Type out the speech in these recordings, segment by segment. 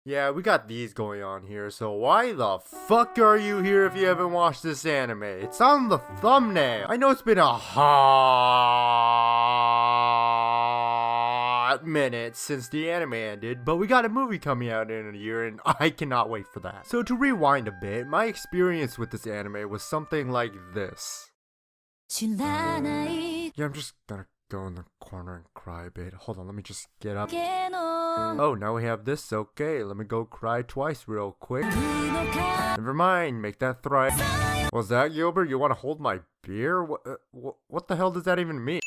Yeah, we got these going on here, so why the fuck are you here if you haven't watched this anime? It's on the thumbnail. I know it's been a hot minute since the anime ended, but we got a movie coming out in a year and I cannot wait for that. So to rewind a bit, my experience with this anime was something like this. Yeah, I'm just gonna go in the corner and cry a bit. Hold on, let me just get up. Oh, now we have this. Okay, let me go cry twice real quick. Never mind, make that thrice. Was that Gilbert? You want to hold my beer? What the hell does that even mean?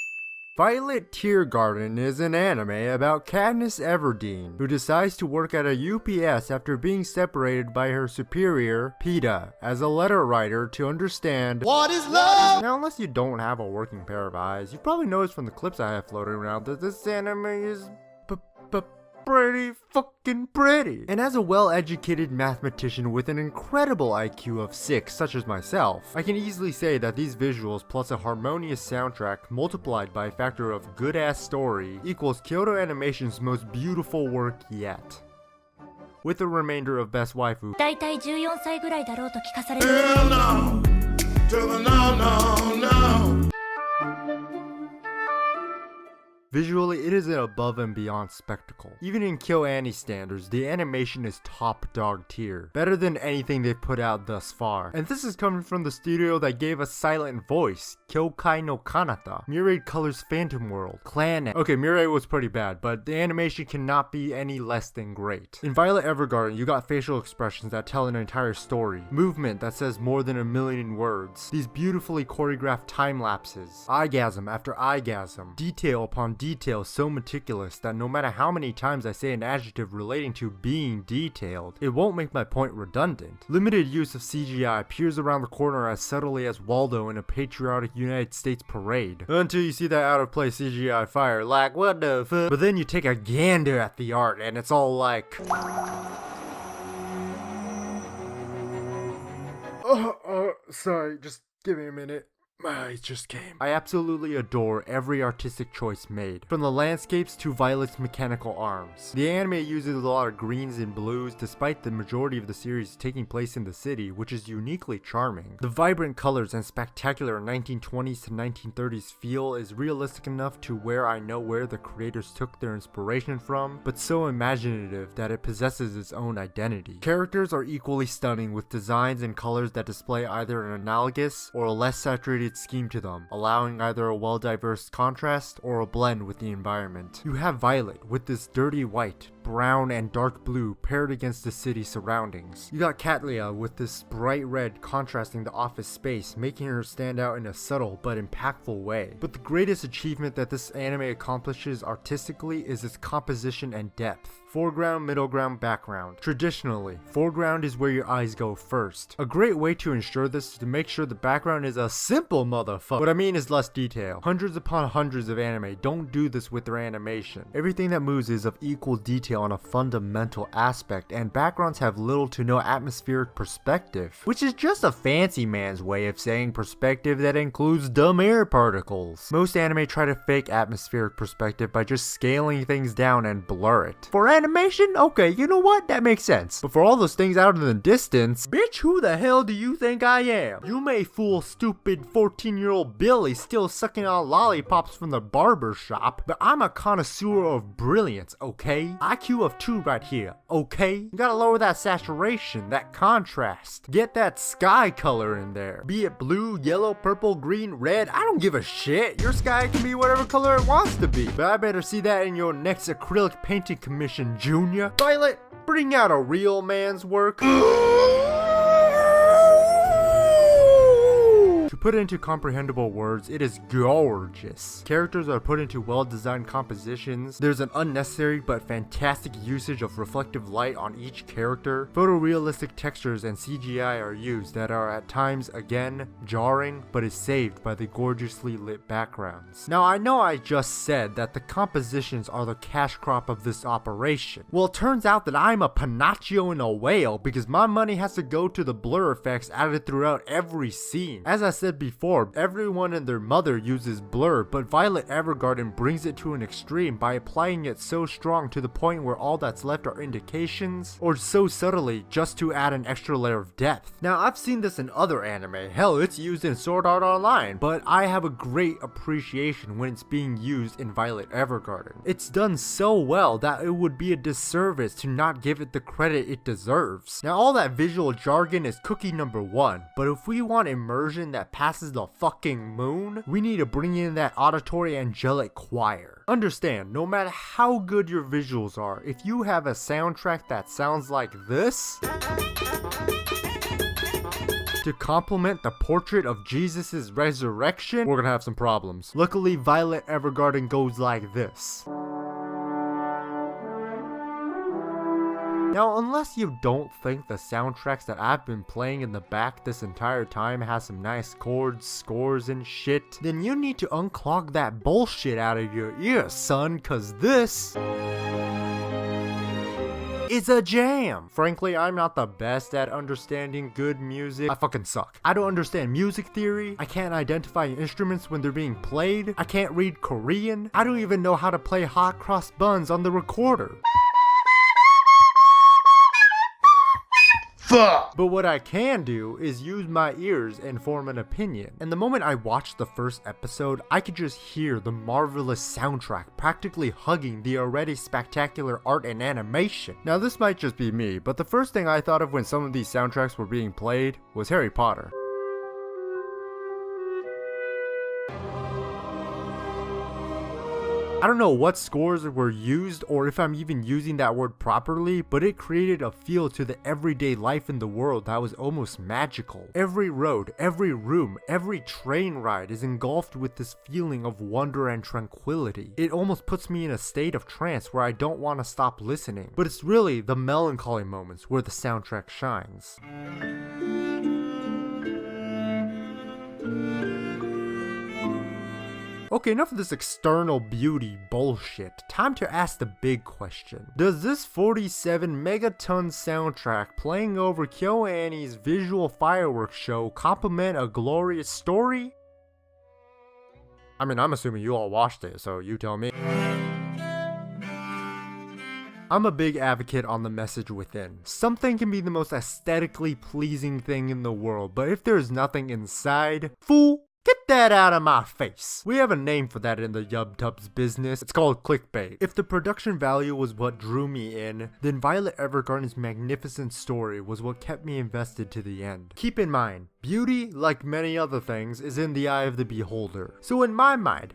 Violet Evergarden is an anime about Katniss Everdeen, who decides to work at a UPS after being separated by her superior, Peta, as a letter writer to understand what is love. Now, unless you don't have a working pair of eyes, you probably noticed from the clips I have floating around that this anime is pretty fucking pretty. And as a well-educated mathematician with an incredible IQ of 6, such as myself, I can easily say that these visuals plus a harmonious soundtrack multiplied by a factor of good-ass story equals Kyoto Animation's most beautiful work yet. With the remainder of Best Waifu, だいたい14歳ぐらいだろうと聞かされる。 Hell no, to the no, no, no. visually, it is an above and beyond spectacle. Even in KyoAni standards, the animation is top dog tier. Better than anything they've put out thus far. And this is coming from the studio that gave us Silent Voice, Kyokai no Kanata, Myriad Colors Phantom World, Clan. Okay, Myriad was pretty bad, but the animation cannot be any less than great. In Violet Evergarden, you got facial expressions that tell an entire story, movement that says more than a million words, these beautifully choreographed time lapses, eyegasm after eyegasm, detail upon detail so meticulous that no matter how many times I say an adjective relating to being detailed, it won't make my point redundant. Limited use of CGI peers around the corner as subtly as Waldo in a patriotic United States parade, until you see that out of place CGI fire, like what the fuck? But then you take a gander at the art and it's all like, sorry, just give me a minute. It just came. I absolutely adore every artistic choice made, from the landscapes to Violet's mechanical arms. The anime uses a lot of greens and blues despite the majority of the series taking place in the city, which is uniquely charming. The vibrant colors and spectacular 1920s to 1930s feel is realistic enough to where I know where the creators took their inspiration from, but so imaginative that it possesses its own identity. Characters are equally stunning with designs and colors that display either an analogous or a less saturated scheme to them, allowing either a well-diverse contrast or a blend with the environment. You have Violet with this dirty white, brown, and dark blue paired against the city surroundings. You got Katlia with this bright red contrasting the office space, making her stand out in a subtle but impactful way. But the greatest achievement that this anime accomplishes artistically is its composition and depth. Foreground, middle ground, background. Traditionally, foreground is where your eyes go first. A great way to ensure this is to make sure the background is a simple motherfucker. What I mean is less detail. Hundreds upon hundreds of anime don't do this with their animation. Everything that moves is of equal detail on a fundamental aspect, and backgrounds have little to no atmospheric perspective, which is just a fancy man's way of saying perspective that includes dumb air particles. Most anime try to fake atmospheric perspective by just scaling things down and blur it. For animation? Okay, you know what? That makes sense. But for all those things out in the distance, bitch, who the hell do you think I am? You may fool stupid 14-year-old Billy still sucking on lollipops from the barber shop, but I'm a connoisseur of brilliance, okay? IQ of 2 right here, okay? You gotta lower that saturation, that contrast. Get that sky color in there. Be it blue, yellow, purple, green, red, I don't give a shit. Your sky can be whatever color it wants to be. But I better see that in your next acrylic painting commission, Junior. Violet, bring out a real man's work. To put it into comprehensible words, it is gorgeous. Characters are put into well-designed compositions. There's an unnecessary but fantastic usage of reflective light on each character. Photorealistic textures and CGI are used that are at times, again, jarring, but is saved by the gorgeously lit backgrounds. Now, I know I just said that the compositions are the cash crop of this operation. Well, it turns out that I'm a Pinocchio in a whale because my money has to go to the blur effects added throughout every scene. As I said said before, everyone and their mother uses blur, but Violet Evergarden brings it to an extreme by applying it so strong to the point where all that's left are indications, or so subtly just to add an extra layer of depth. Now I've seen this in other anime, hell it's used in Sword Art Online, but I have a great appreciation when it's being used in Violet Evergarden. It's done so well that it would be a disservice to not give it the credit it deserves. Now all that visual jargon is cookie number one, but if we want immersion that passes the fucking moon, we need to bring in that auditory angelic choir. Understand, no matter how good your visuals are, if you have a soundtrack that sounds like this to complement the portrait of Jesus' resurrection, we're gonna have some problems. Luckily, Violet Evergarden goes like this. Now, unless you don't think the soundtracks that I've been playing in the back this entire time has some nice chords, scores, and shit, then you need to unclog that bullshit out of your ears, son, cause this is a jam. Frankly, I'm not the best at understanding good music. I fucking suck. I don't understand music theory. I can't identify instruments when they're being played. I can't read Korean. I don't even know how to play hot cross buns on the recorder. But what I can do is use my ears and form an opinion. And the moment I watched the first episode, I could just hear the marvelous soundtrack practically hugging the already spectacular art and animation. Now this might just be me, but the first thing I thought of when some of these soundtracks were being played was Harry Potter. I don't know what scores were used or if I'm even using that word properly, but it created a feel to the everyday life in the world that was almost magical. Every road, every room, every train ride is engulfed with this feeling of wonder and tranquility. It almost puts me in a state of trance where I don't want to stop listening. But it's really the melancholy moments where the soundtrack shines. Okay, enough of this external beauty bullshit. Time to ask the big question. Does this 47 megaton soundtrack playing over KyoAni's visual fireworks show complement a glorious story? I mean, I'm assuming you all watched it, so you tell me. I'm a big advocate on the message within. Something can be the most aesthetically pleasing thing in the world, but if there's nothing inside, fool, get that out of my face. We have a name for that in the YubTubs business. It's called clickbait. If the production value was what drew me in, then Violet Evergarden's magnificent story was what kept me invested to the end. Keep in mind, beauty, like many other things, is in the eye of the beholder. So in my mind,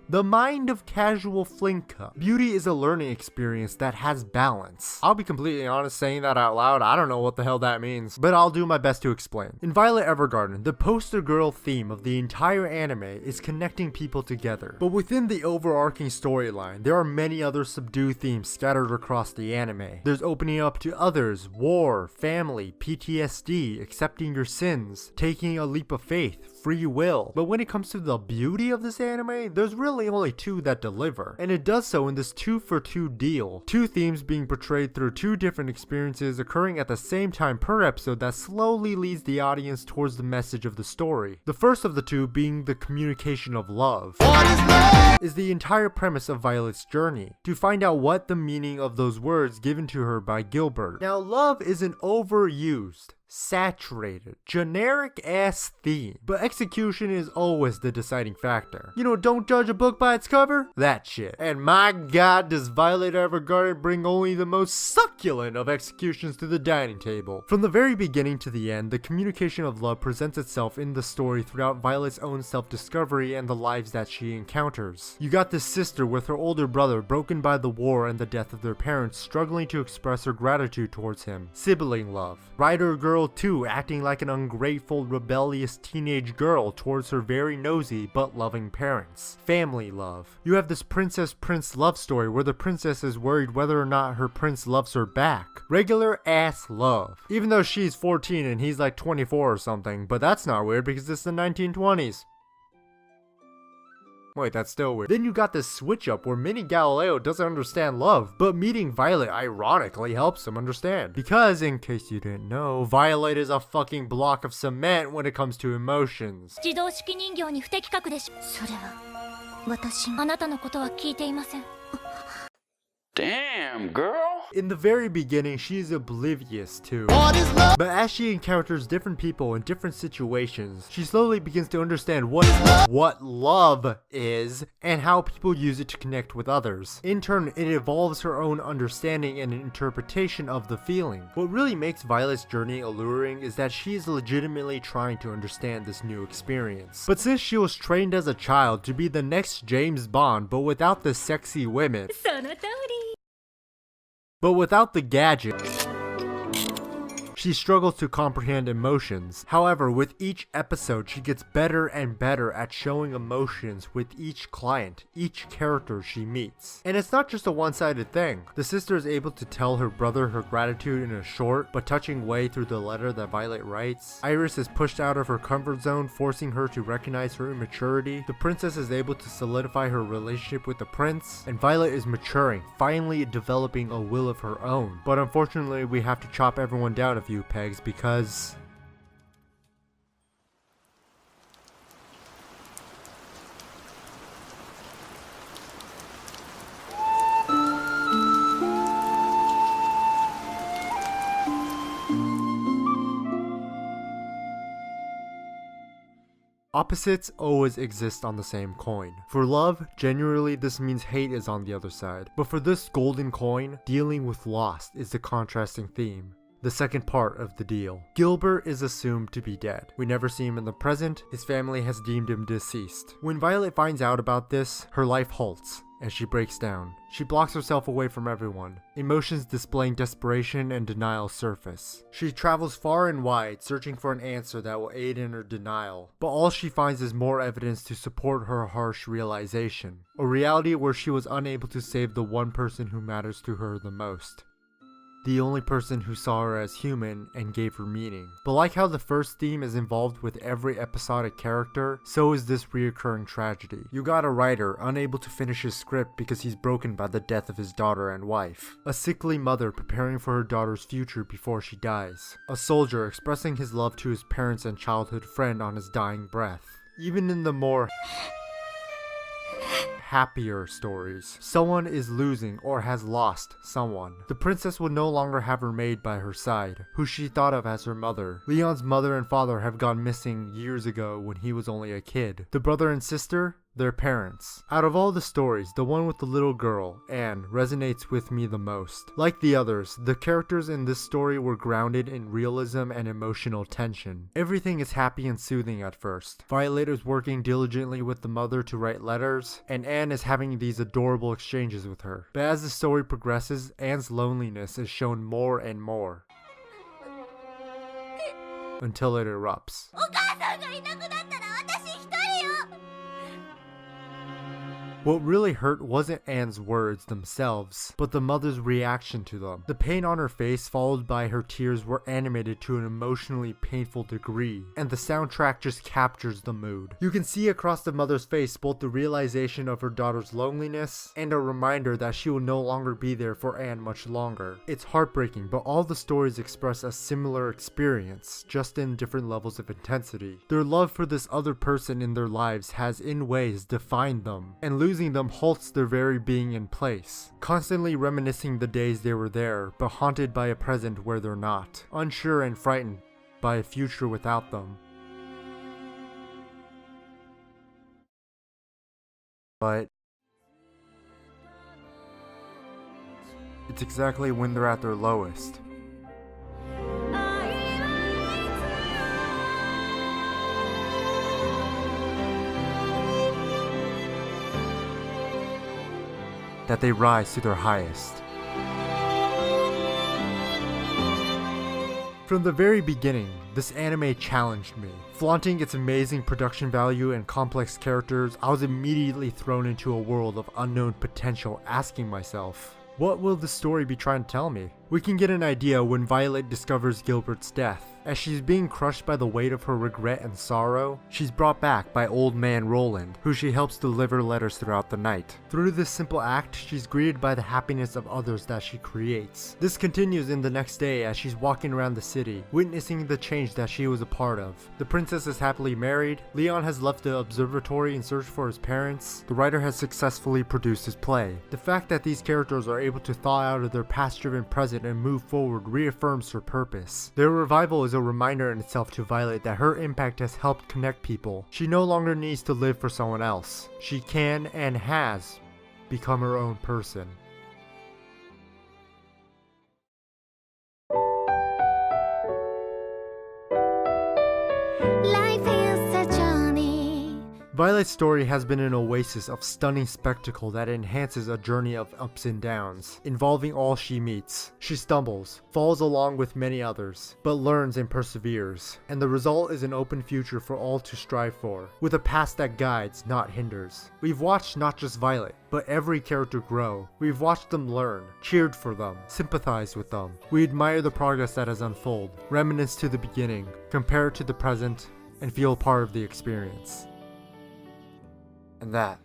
the mind of casual Flinnka, beauty is a learning experience that has balance. I'll be completely honest saying that out loud, I don't know what the hell that means, but I'll do my best to explain. In Violet Evergarden, the poster girl theme of the entire anime is connecting people together. But within the overarching storyline, there are many other subdued themes scattered across the anime. There's opening up to others, war, family, PTSD, accepting your sins, taking a leap of faith, free will. But when it comes to the beauty of this anime, there's really only two that deliver. And it does so in this 2-for-2 deal. Two themes being portrayed through two different experiences occurring at the same time per episode that slowly leads the audience towards the message of the story. The first of the two being the communication of love. What is love? Is the entire premise of Violet's journey, to find out what the meaning of those words given to her by Gilbert. Now love is an overused, saturated, generic ass theme, but execution is always the deciding factor. You know, don't judge a book by its cover? That shit. And my god, does Violet Evergarden bring only the most succulent of executions to the dining table. From the very beginning to the end, the communication of love presents itself in the story throughout Violet's own self-discovery and the lives that she encounters. You got this sister with her older brother broken by the war and the death of their parents, struggling to express her gratitude towards him. Sibling love. Writer girl 2 acting like an ungrateful, rebellious teenage girl towards her very nosy but loving parents. Family love. You have this princess-prince love story where the princess is worried whether or not her prince loves her back. Regular ass love. Even though she's 14 and he's like 24 or something, but that's not weird because it's the 1920s. Wait, that's still weird. Then you got this switch up where Mini Galileo doesn't understand love, but meeting Violet ironically helps him understand. Because, in case you didn't know, Violet is a fucking block of cement when it comes to emotions. 自動式人形に不適格でしょ。それは私あなたのことは聞いていません。 Damn, girl. In the very beginning, she is oblivious to what is love? But as she encounters different people in different situations, she slowly begins to understand what love is and how people use it to connect with others. In turn, it evolves her own understanding and interpretation of the feeling. What really makes Violet's journey alluring is that she is legitimately trying to understand this new experience. But since she was trained as a child to be the next James Bond, but without the sexy women, その通り。 but without the gadgets, she struggles to comprehend emotions. However, with each episode, she gets better and better at showing emotions with each client, each character she meets. And it's not just a one-sided thing. The sister is able to tell her brother her gratitude in a short but touching way through the letter that Violet writes. Iris is pushed out of her comfort zone, forcing her to recognize her immaturity. The princess is able to solidify her relationship with the prince. And Violet is maturing, finally developing a will of her own. But unfortunately, we have to chop everyone down a few pegs because opposites always exist on the same coin. For love, generally this means hate is on the other side. But for this golden coin, dealing with loss is the contrasting theme. The second part of the deal. Gilbert is assumed to be dead. We never see him in the present. His family has deemed him deceased. When Violet finds out about this, her life halts and she breaks down. She blocks herself away from everyone. Emotions displaying desperation and denial surface. She travels far and wide, searching for an answer that will aid in her denial. But all she finds is more evidence to support her harsh realization. A reality where she was unable to save the one person who matters to her the most. The only person who saw her as human and gave her meaning. But like how the first theme is involved with every episodic character, so is this reoccurring tragedy. You got a writer unable to finish his script because he's broken by the death of his daughter and wife. A sickly mother preparing for her daughter's future before she dies. A soldier expressing his love to his parents and childhood friend on his dying breath. Even in the more happier stories, someone is losing or has lost someone. The princess will no longer have her maid by her side, who she thought of as her mother. Leon's mother and father have gone missing years ago when he was only a kid. The brother and sister, their parents. Out of all the stories, the one with the little girl, Anne, resonates with me the most. Like the others, the characters in this story were grounded in realism and emotional tension. Everything is happy and soothing at first. Violet is working diligently with the mother to write letters, and Anne is having these adorable exchanges with her. But as the story progresses, Anne's loneliness is shown more and more. Until it erupts. お母さんがいなくなったら私一人よ。 What really hurt wasn't Anne's words themselves, but the mother's reaction to them. The pain on her face followed by her tears were animated to an emotionally painful degree, and the soundtrack just captures the mood. You can see across the mother's face both the realization of her daughter's loneliness and a reminder that she will no longer be there for Anne much longer. It's heartbreaking, but all the stories express a similar experience, just in different levels of intensity. Their love for this other person in their lives has in ways defined them, and losing them halts their very being in place, constantly reminiscing the days they were there, but haunted by a present where they're not, unsure and frightened by a future without them. But it's exactly when they're at their lowest that they rise to their highest. From the very beginning, this anime challenged me. Flaunting its amazing production value and complex characters, I was immediately thrown into a world of unknown potential, asking myself, what will the story be trying to tell me? We can get an idea when Violet discovers Gilbert's death. As she's being crushed by the weight of her regret and sorrow, she's brought back by old man Roland, who she helps deliver letters throughout the night. Through this simple act, she's greeted by the happiness of others that she creates. This continues in the next day as she's walking around the city, witnessing the change that she was a part of. The princess is happily married, Leon has left the observatory in search for his parents, the writer has successfully produced his play. The fact that these characters are able to thaw out of their past-driven present and move forward reaffirms her purpose. Their revival is a reminder in itself to Violet that her impact has helped connect people. She no longer needs to live for someone else. She can and has become her own person. Life is a journey. Violet's story has been an oasis of stunning spectacle that enhances a journey of ups and downs, involving all she meets. She stumbles, falls along with many others, but learns and perseveres, and the result is an open future for all to strive for, with a past that guides, not hinders. We've watched not just Violet, but every character grow. We've watched them learn, cheered for them, sympathized with them. We admire the progress that has unfolded, reminisce to the beginning, compare it to the present, and feel part of the experience. And that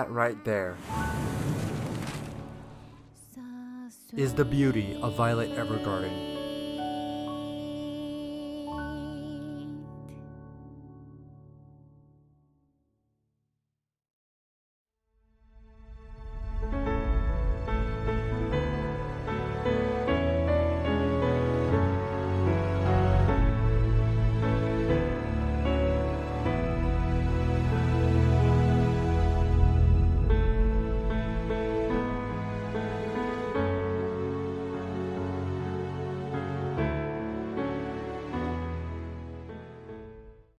right there is the beauty of Violet Evergarden.